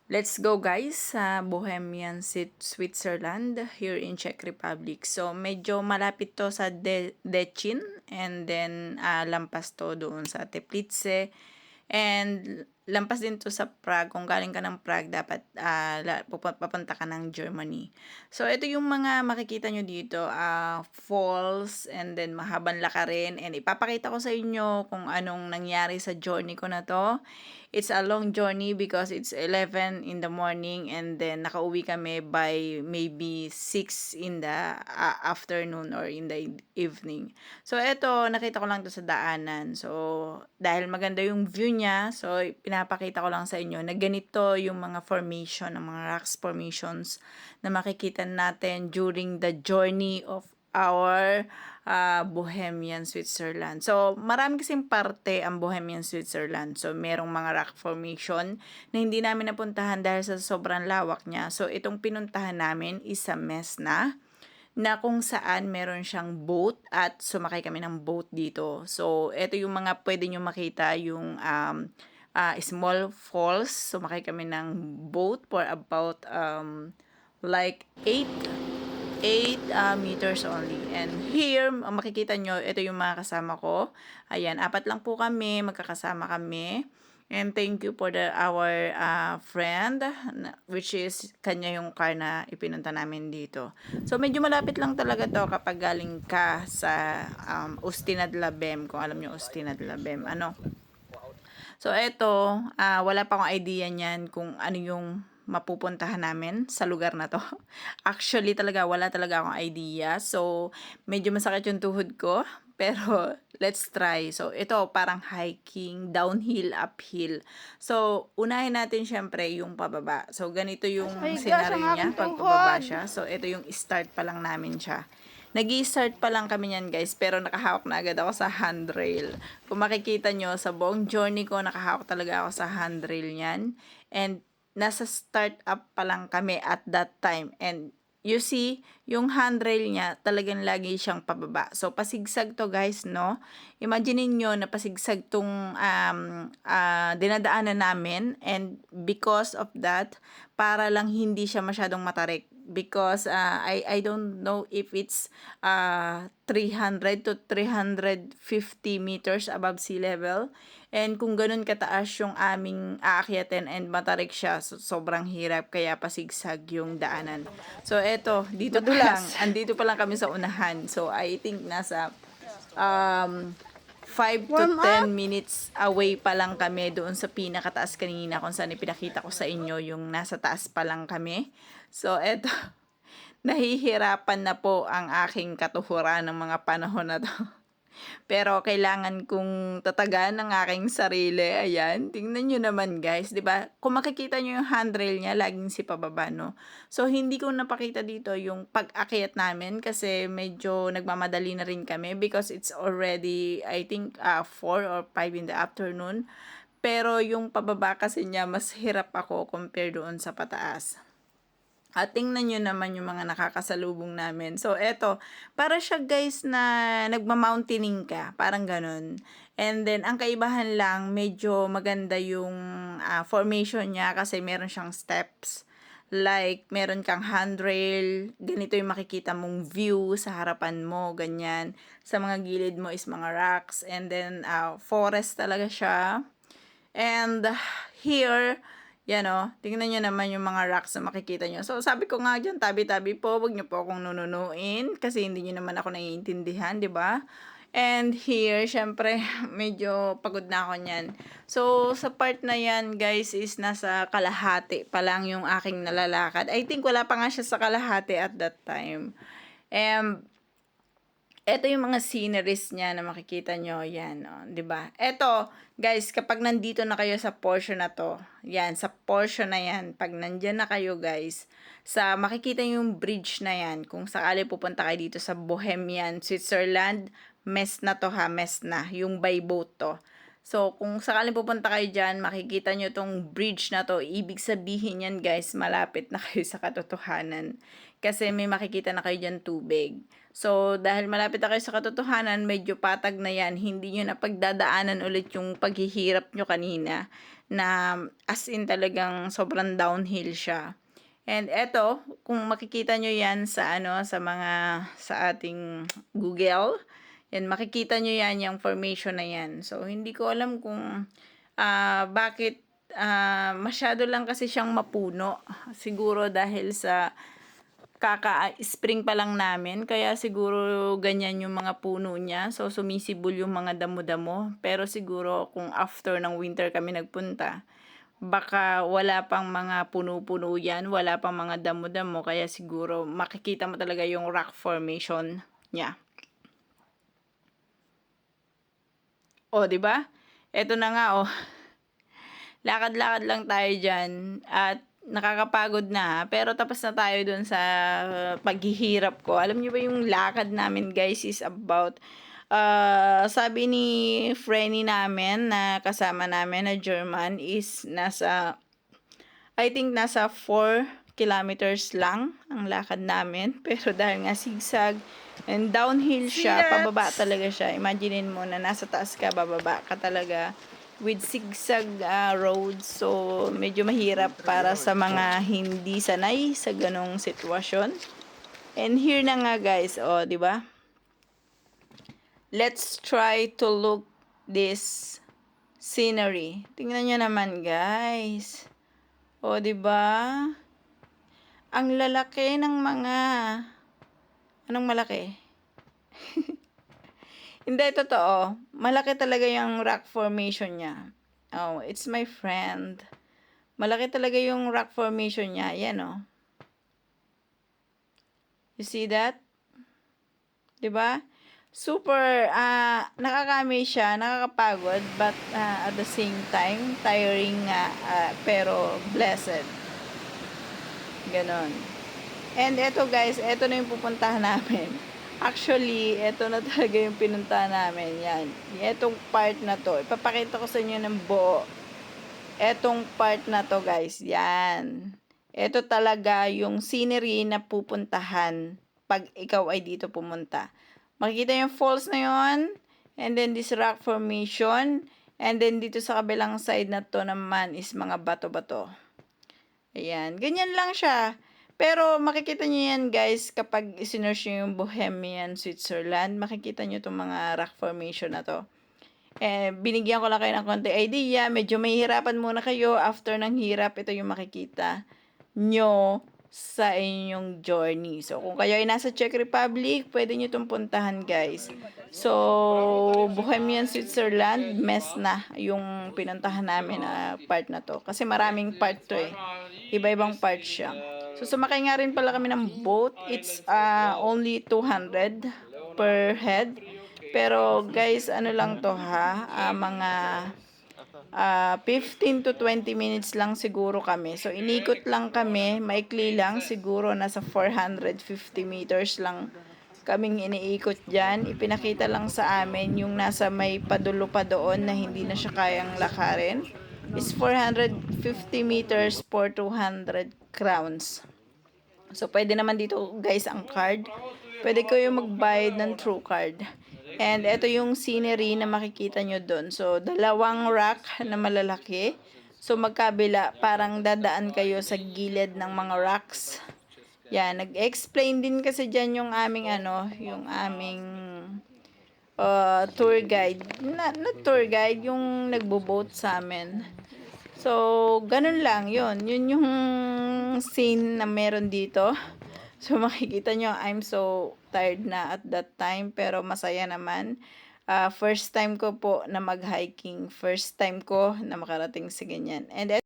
Let's go guys sa Bohemian Switzerland here in Czech Republic. So medyo malapit to sa Decin and then lampas to doon sa Teplice and lampas din to sa Prague. Kung galing ka ng Prague dapat papunta ka ng Germany. So ito yung mga makikita nyo dito, falls and then mahabang lakarin, and ipapakita ko sa inyo kung anong nangyari sa journey ko na to. It's a long journey because it's 11 in the morning and then nakauwi kami by maybe 6 in the afternoon or in the evening. So eto, nakita ko lang to sa daanan. So dahil maganda yung view niya, so pinapakita ko lang sa inyo na ganito yung mga formation, ng mga rocks formations na makikita natin during the journey of our Bohemian Switzerland. So, marami kasing parte ang Bohemian Switzerland. So, merong mga rock formation na hindi namin napuntahan dahil sa sobrang lawak niya. So, itong pinuntahan namin is sa Mesna, na kung saan meron siyang boat at sumakay kami ng boat dito. So, ito yung mga pwede nyo makita, yung small falls. Sumakay kami ng boat for about like 8 meters only. And here, makikita nyo, ito yung mga kasama ko. Ayan, 4 lang po kami, magkakasama kami. And thank you for our friend, which is kanya yung car na ipinunta namin dito. So, medyo malapit lang talaga to kapag galing ka sa Ustinad Labem, kung alam nyo Ustinad Labem. So, eto, wala pa akong idea niyan kung ano yung mapupuntahan namin sa lugar na to. Actually talaga, wala talaga akong idea. So, medyo masakit yung tuhod ko. Pero, let's try. So, ito parang hiking, downhill, uphill. So, unahin natin syempre yung pababa. So, ganito yung scenario niya pag pababa siya. So, ito yung start pa lang namin siya. Nag-i-start pa lang kami niyan guys, pero nakahawak na agad ako sa handrail. Kung makikita nyo, sa buong journey ko, nakahawak talaga ako sa handrail niyan. And nasa start up pa lang kami at that time. And you see, yung handrail niya, talagang lagi siyang pababa. So, pasigsag to guys, no? Imagine niyo na pasigsag tong dinadaanan namin. And because of that, para lang hindi siya masyadong matarik. Because I don't know if it's 300 to 350 meters above sea level. And kung ganun kataas yung aming aakyatin and matarik siya, sobrang hirap, kaya pasigsag yung daanan. So eto, dito pa lang, andito pa lang kami sa unahan. So I think nasa 5 to 10 minutes away pa lang kami doon sa pinakataas kanina, kung saan ipinakita ko sa inyo yung nasa taas pa lang kami. So eto, nahihirapan na po ang aking katuhuran ng mga panahon na to. Pero kailangan kong tatagan ng aking sarili. Ayan, tingnan nyo naman guys, 'di ba? Kung makikita nyo yung handrail niya, laging si pababa, no? So, hindi ko napakita dito yung pag-akyat namin kasi medyo nagmamadali na rin kami because it's already, I think, 4 or 5 in the afternoon. Pero yung pababa kasi niya, mas hirap ako compare doon sa pataas. At tingnan nyo naman yung mga nakakasalubong namin. So, eto, para siya guys na nagma-mountaining ka. Parang ganun. And then, ang kaibahan lang, medyo maganda yung formation niya kasi meron siyang steps. Like, meron kang handrail, ganito yung makikita mong view sa harapan mo, ganyan. Sa mga gilid mo is mga rocks. And then, forest talaga siya. And here, yan o, tingnan nyo naman yung mga rocks na makikita nyo. So, sabi ko nga dyan, tabi-tabi po, wag nyo po akong nununuin kasi hindi nyo naman ako naiintindihan, di ba? And here, syempre, medyo pagod na ako niyan. So, sa part na yan, guys, is nasa kalahati pa lang yung aking nalalakad. I think wala pa nga siya sa kalahati at that time. And eto yung mga sceneries niya na makikita nyo, yan, oh, 'di ba? Eto, guys, kapag nandito na kayo sa portion na to, yan, sa portion na yan, pag nandiyan na kayo, guys, sa makikita yung bridge na yan, kung sakali pupunta kayo dito sa Bohemian, Switzerland, Mesna to ha, Mesna, yung by boat to. So, kung sakaling pupunta kayo dyan, makikita nyo tong bridge na to. Ibig sabihin yan, guys, malapit na kayo sa katotohanan. Kasi may makikita na kayo dyan tubig. So, dahil malapit na kayo sa katotohanan, medyo patag na yan. Hindi nyo na pagdadaanan ulit yung paghihirap nyo kanina. Na as in talagang sobrang downhill siya. And eto, kung makikita nyo yan sa sa ating Google, yan, makikita nyo yan, yung formation na yan. So, hindi ko alam kung bakit masyado lang kasi siyang mapuno. Siguro dahil sa kaka-spring pa lang namin, kaya siguro ganyan yung mga puno niya. So, sumisibol yung mga damo-damo. Pero siguro kung after ng winter kami nagpunta, baka wala pang mga puno-puno yan, wala pang mga damo-damo, kaya siguro makikita mo talaga yung rock formation niya. O, di ba? Eto na nga, oh. Lakad-lakad lang tayo dyan at nakakapagod na, pero tapos na tayo dun sa paghihirap ko. Alam niyo ba yung lakad namin, guys, is about sabi ni Frenny namin na kasama namin na German is I think nasa 4 kilometers lang ang lakad namin. Pero dahil nga zigzag and downhill siya, pababa talaga siya. Imaginein mo na nasa taas ka, bababa ka talaga with zigzag roads. So, medyo mahirap para sa mga hindi sanay sa ganong sitwasyon. And here na nga, guys, oh, di ba? Let's try to look this scenery. Tingnan nyo naman, guys. O, di ba? Ang lalaki ng mga... Anong malaki? Hindi, totoo. Malaki talaga yung rock formation niya. Oh, it's my friend. Malaki talaga yung rock formation niya. Yan, oh. You see that? Di ba? Super, nakaka-amaze siya, nakakapagod, but at the same time, tiring pero blessed. Ganon. And eto, guys, eto na yung pupuntahan namin. Actually, eto na talaga yung pinuntahan namin. Yan. Etong part na to, ipapakita ko sa inyo ng buo. Etong part na to, guys, yan. Eto talaga yung scenery na pupuntahan pag ikaw ay dito pumunta. Makikita yung falls na yon, and then this rock formation, and then dito sa kabilang side na to naman is mga bato-bato. Ayan, ganyan lang siya. Pero makikita nyo yan, guys, kapag isinearch nyo yung Bohemian, Switzerland, makikita nyo itong mga rock formation na to. Binigyan ko lang kayo ng konti idea, medyo mahihirapan muna kayo. After ng hirap, ito yung makikita nyo sa inyong journey. So, kung kayo ay nasa Czech Republic, pwede nyo itong puntahan, guys. So, Bohemian, Switzerland, mess na yung pinuntahan namin na part na to. Kasi maraming part to eh. Iba-ibang part siya. So, sumakay nga rin pala kami ng boat. It's only 200 per head. Pero, guys, ano lang to ha? Mga 15 to 20 minutes lang siguro kami. So, inikot lang kami. Maikli lang. Siguro nasa 450 meters lang kaming iniikot dyan. Ipinakita lang sa amin yung nasa may padulo pa doon na hindi na siya kayang lakarin. Is 450 meters for 200 crowns. So, pwede naman dito, guys, ang card. Pwede kayo magbayad ng True Card. And ito yung scenery na makikita nyo doon. So, dalawang rock na malalaki. So, magkabila, parang dadaan kayo sa gilid ng mga rocks. Yan, nag-explain din kasi dyan yung aming yung aming tour guide. Not tour guide, yung nagbo-boat sa amin. So, ganun lang, yun. Yun yung scene na meron dito. So, makikita nyo, I'm so tired na at that time, pero masaya naman. First time ko po na mag-hiking. First time ko na makarating sa ganyan. And